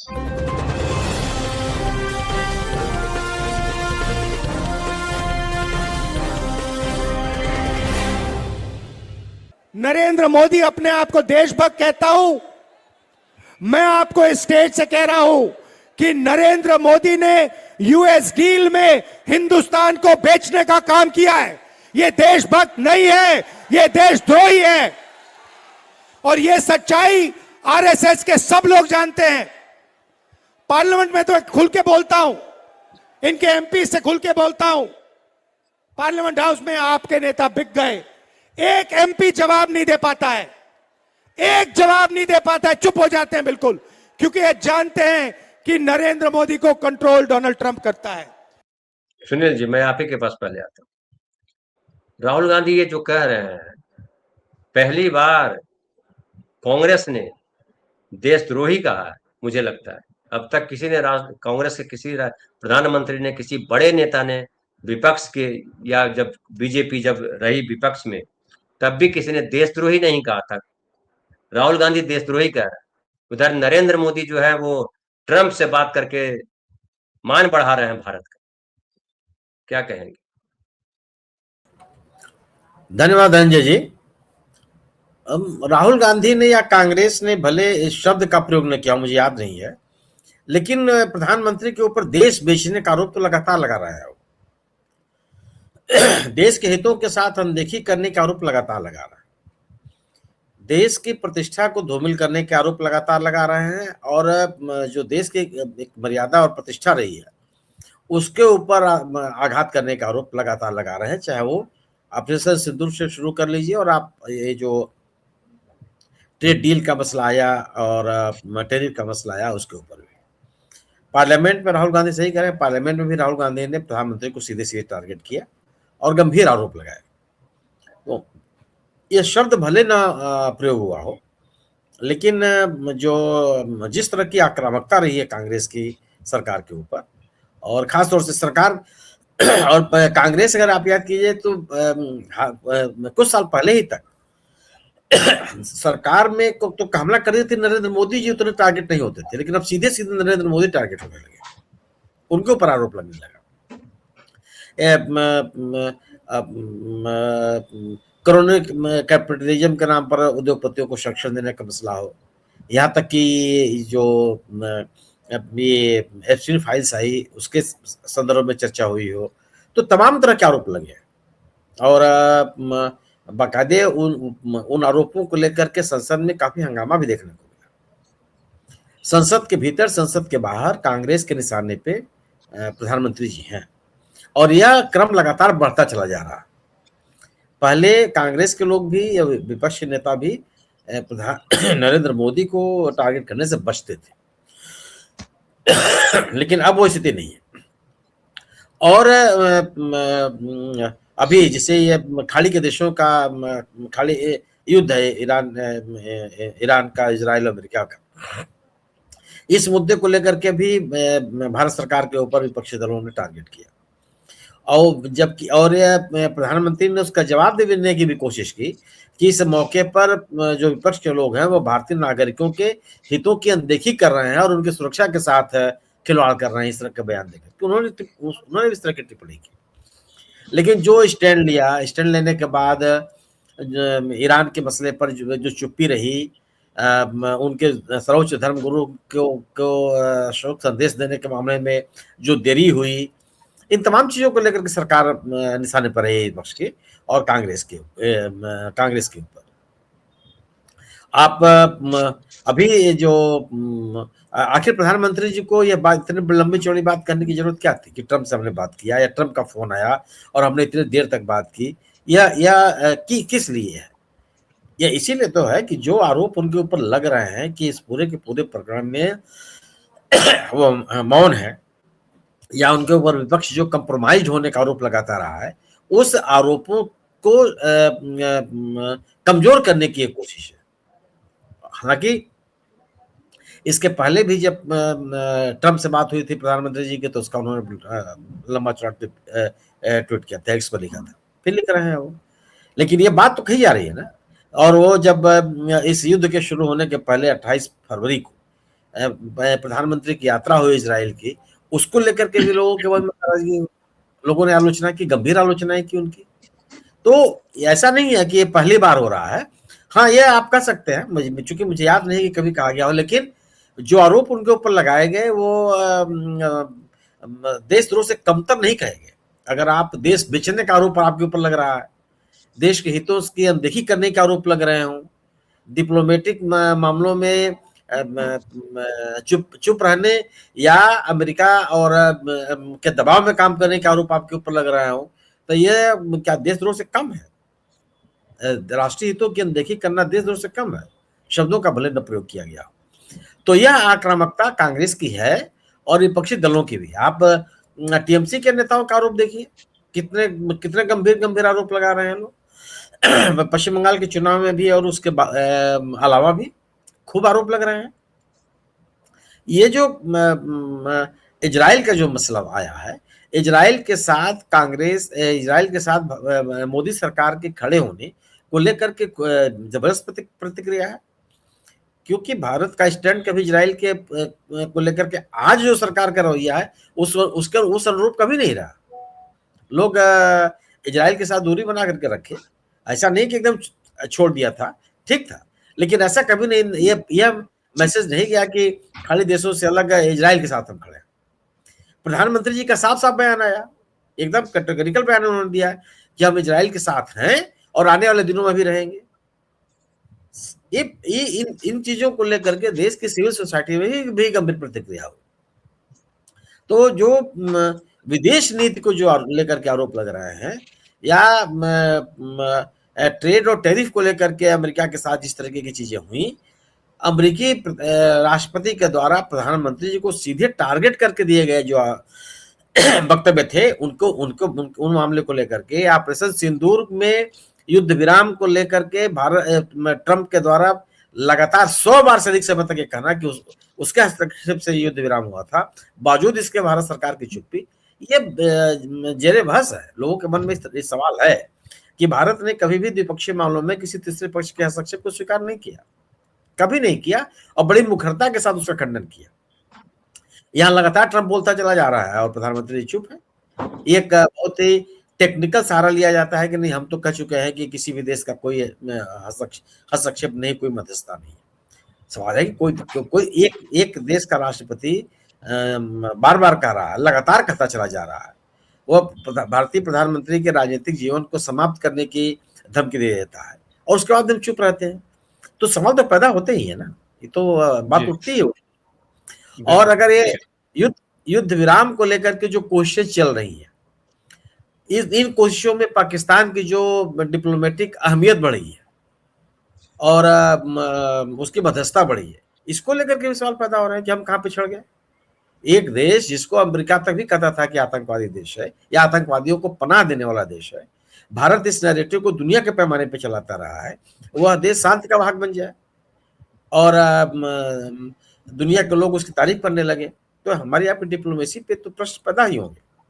नरेंद्र मोदी अपने आप को देशभक्त कहता हूं। मैं आपको इस स्टेज से कह रहा हूं कि नरेंद्र मोदी ने यूएस डील में हिंदुस्तान को बेचने का काम किया है। यह देशभक्त नहीं है, यह देशद्रोही है। और यह सच्चाई आरएसएस के सब लोग जानते हैं। पार्लियामेंट में तो खुल के बोलता हूं, इनके एमपी से खुल के बोलता हूं। पार्लियामेंट हाउस में आपके नेता बिक गए। एक एमपी जवाब नहीं दे पाता है, एक जवाब नहीं दे पाता है, चुप हो जाते हैं बिल्कुल, क्योंकि ये जानते हैं कि नरेंद्र मोदी को कंट्रोल डोनाल्ड ट्रंप करता है। सुनील जी, मैं आप ही के पास पहले आता हूं। राहुल गांधी ये जो कह रहे हैं, पहली बार कांग्रेस ने देशद्रोही कहा है, मुझे लगता है। अब तक किसी ने कांग्रेस के किसी प्रधानमंत्री ने, किसी बड़े नेता ने विपक्ष के, या जब बीजेपी जब रही विपक्ष में, तब भी किसी ने देशद्रोही नहीं कहा था। राहुल गांधी देशद्रोही कह रहा है। उधर नरेंद्र मोदी जो है वो ट्रंप से बात करके मान बढ़ा रहे हैं भारत का। क्या कहेंगे? धन्यवाद धनंजय जी। राहुल गांधी ने या कांग्रेस ने भले इस शब्द का प्रयोग न किया, मुझे याद नहीं है, लेकिन प्रधानमंत्री के ऊपर देश बेचने का आरोप तो लगातार लगा रहा है। देश के हितों के साथ अनदेखी करने का आरोप लगातार लगा रहा है। देश की प्रतिष्ठा को धूमिल करने के आरोप लगातार लगा रहे हैं, और जो देश की एक मर्यादा और प्रतिष्ठा रही है उसके ऊपर आघात करने का आरोप लगातार लगा रहे हैं। चाहे वो ऑपरेशन सिंदूर से शुरू कर लीजिए, और आप ये जो ट्रेड डील का मसला आया और टैरिफ का मसला आया उसके ऊपर भी। पार्लियामेंट में राहुल गांधी सही कह रहे हैं, पार्लियामेंट में भी राहुल गांधी ने प्रधानमंत्री को सीधे सीधे टारगेट किया और गंभीर आरोप लगाए। तो यह शब्द भले ना प्रयोग हुआ हो, लेकिन जो जिस तरह की आक्रामकता रही है कांग्रेस की सरकार के ऊपर, और खासतौर से सरकार और कांग्रेस, अगर आप याद कीजिए तो कुछ साल पहले ही तक सरकार में तो हमला कर रही थी नरेंद्र मोदी जी, उतने टारगेट नहीं होते थे, लेकिन अब सीधे सीधे नरेंद्र मोदी टारगेट होने लगे, उनके ऊपर आरोप लगने लगा। कोरोना कैपिटलिज्म के नाम पर उद्योगपतियों को संरक्षण देने का मसला हो, यहाँ तक कि जो ये एप्स्टीन फाइल्स आई उसके संदर्भ में चर्चा हुई हो, तो तमाम तरह के आरोप लगे। और बाकायदे उन आरोपों को लेकर के संसद में काफी हंगामा भी देखने को मिला। संसद के भीतर, संसद के बाहर कांग्रेस के निशाने पे प्रधानमंत्री जी हैं, और यह क्रम लगातार बढ़ता चला जा रहा है। पहले कांग्रेस के लोग भी या विपक्ष के नेता भी नरेंद्र मोदी को टारगेट करने से बचते थे, लेकिन अब वो स्थिति नहीं है। और अभी जैसे ये खाड़ी के देशों का खाड़ी युद्ध है, ईरान का, इजराइल अमेरिका का, इस मुद्दे को लेकर के भी भारत सरकार के ऊपर विपक्षी दलों ने टारगेट किया, और जबकि और प्रधानमंत्री ने उसका जवाब देने की भी कोशिश की कि इस मौके पर जो विपक्ष के लोग हैं वो भारतीय नागरिकों के हितों की अनदेखी कर रहे हैं और उनकी सुरक्षा के साथ खिलवाड़ कर रहे हैं, इस तरह का बयान देकर। तो उन्होंने इस तरह की टिप्पणी की। लेकिन जो स्टैंड लिया, स्टैंड लेने के बाद ईरान के मसले पर जो चुप्पी रही, उनके सर्वोच्च धर्म गुरु को शोक संदेश देने के मामले में जो देरी हुई, इन तमाम चीजों को लेकर के सरकार निशाने पर है विपक्ष की और कांग्रेस के ऊपर। आप अभी जो आखिर प्रधानमंत्री जी को यह बात, इतनी लंबी चौड़ी बात करने की जरूरत क्या थी कि ट्रंप से हमने बात किया या ट्रंप का फोन आया और हमने इतनी देर तक बात की, या किस लिए है? यह इसीलिए तो है कि जो आरोप उनके ऊपर लग रहे हैं कि इस पूरे के पूरे प्रकरण में वो मौन है, या उनके ऊपर विपक्ष जो कंप्रोमाइज होने का आरोप लगाता रहा है, उस आरोपों को कमजोर करने की एक कोशिश है। हालांकि इसके पहले भी जब ट्रंप से बात हुई थी प्रधानमंत्री जी की, तो उसका उन्होंने लंबा चौड़ा ट्वीट किया था, एक्स पर लिखा था, फिर लिख रहे हैं वो। लेकिन ये बात तो कही जा रही है ना। और वो जब इस युद्ध के शुरू होने के पहले 28 फरवरी को प्रधानमंत्री की यात्रा हुई इजराइल की, उसको लेकर के भी लोगों के मन में नाराजगी, लोगों ने आलोचना की, गंभीर आलोचनाएं की उनकी। तो ऐसा नहीं है कि ये पहली बार हो रहा है। हाँ, ये आप कह सकते हैं, चूंकि मुझे याद नहीं कि कभी कहा गया हो, लेकिन जो आरोप उनके ऊपर लगाए गए वो देशद्रोह से कमतर नहीं कहेंगे। अगर आप देश बेचने का आरोप आपके ऊपर लग रहा है, देश के हितों की अनदेखी करने के आरोप लग रहे हों, डिप्लोमेटिक मामलों में चुप रहने या अमेरिका और के दबाव में काम करने के आरोप आपके ऊपर लग रहे हो, तो ये क्या देशद्रोह से कम है? राष्ट्रीय हितों की अनदेखी करना देशद्रोह से कम है, शब्दों का भले न प्रयोग किया गया। तो यह आक्रामकता कांग्रेस की है और विपक्षी दलों की भी। आप टीएमसी के नेताओं का आरोप देखिए, कितने कितने गंभीर आरोप लगा रहे हैं लोग। पश्चिम बंगाल के चुनाव में भी और उसके अलावा भी खूब आरोप लग रहे हैं। ये जो इजराइल का जो मसला आया है, इजराइल के साथ कांग्रेस, इजराइल के साथ मोदी सरकार के खड़े होने को लेकर के जबरदस्त प्रतिक्रिया है, क्योंकि भारत का स्टैंड कभी इजराइल के को लेकर के आज जो सरकार का रवैया है उस अनुरूप कभी नहीं रहा। लोग इजराइल के साथ दूरी बना करके रखे, ऐसा नहीं कि एकदम छोड़ दिया था, ठीक था, लेकिन ऐसा कभी नहीं, ये मैसेज नहीं गया कि खाली देशों से अलग इजराइल के साथ हम खड़े हैं। प्रधानमंत्री जी का साफ साफ बयान आया, एकदम कैटेगोरिकल बयान उन्होंने दिया है कि हम इजराइल के साथ हैं और आने वाले दिनों में भी रहेंगे। इन चीजों को लेकर के देश की सिविल सोसाइटी में भी गंभीर प्रतिक्रिया हुई। तो जो विदेश नीति को जो लेकर के आरोप लग रहे हैं, या ट्रेड और टैरिफ को लेकर के अमेरिका के साथ जिस तरीके की चीजें हुई, अमेरिकी राष्ट्रपति के द्वारा प्रधानमंत्री जी को सीधे टारगेट करके दिए गए जो वक्तव्य थे, उन मामले को लेकर के, ऑपरेशन सिंदूर में युद्ध विराम को लेकर के भारत ट्रंप के द्वारा लगातार 100 बार से अधिक समय तक ये कहना कि उसके हस्तक्षेप से युद्ध विराम हुआ था, बावजूद इसके भारत सरकार की चुप्पी, ये जेरे बहस है। लोगों के मन में इस सवाल है कि भारत ने कभी भी द्विपक्षीय मामलों में किसी तीसरे पक्ष के हस्तक्षेप को स्वीकार नहीं किया, कभी नहीं किया, और बड़ी मुखरता के साथ उसका खंडन किया। यहाँ लगातार ट्रंप बोलता चला जा रहा है और प्रधानमंत्री चुप है। एक बहुत ही टेक्निकल सहारा लिया जाता है कि नहीं, हम तो कह चुके हैं कि किसी भी देश का कोई हस्तक्षेप नहीं, कोई मध्यस्थता नहीं। सवाल है कि कोई एक देश का राष्ट्रपति बार बार कह रहा है, लगातार कहता चला जा रहा है, वो भारतीय प्रधानमंत्री के राजनीतिक जीवन को समाप्त करने की धमकी दे देता है, और उसके बाद हम चुप रहते हैं। तो सवाल तो पैदा होते ही है ना, ये तो बात उठती है। और अगर ये युद्ध विराम को लेकर के जो कोशिशें चल रही हैं, इन कोशिशों में पाकिस्तान की जो डिप्लोमेटिक अहमियत बढ़ी है और उसकी मध्यस्थता बढ़ी है, इसको लेकर के भी सवाल पैदा हो रहा है कि हम कहाँ पे छड़ गए। एक देश जिसको अमेरिका तक भी कहता था कि आतंकवादी देश है या आतंकवादियों को पनाह देने वाला देश है, भारत इस नैरेटिव को दुनिया के पैमाने पे चलाता रहा है, वह देश शांति का भाग बन जाए और दुनिया के लोग उसकी तारीफ करने लगे, तो हमारी आपकी डिप्लोमेसी पे तो प्रश्न पैदा ही होंगे।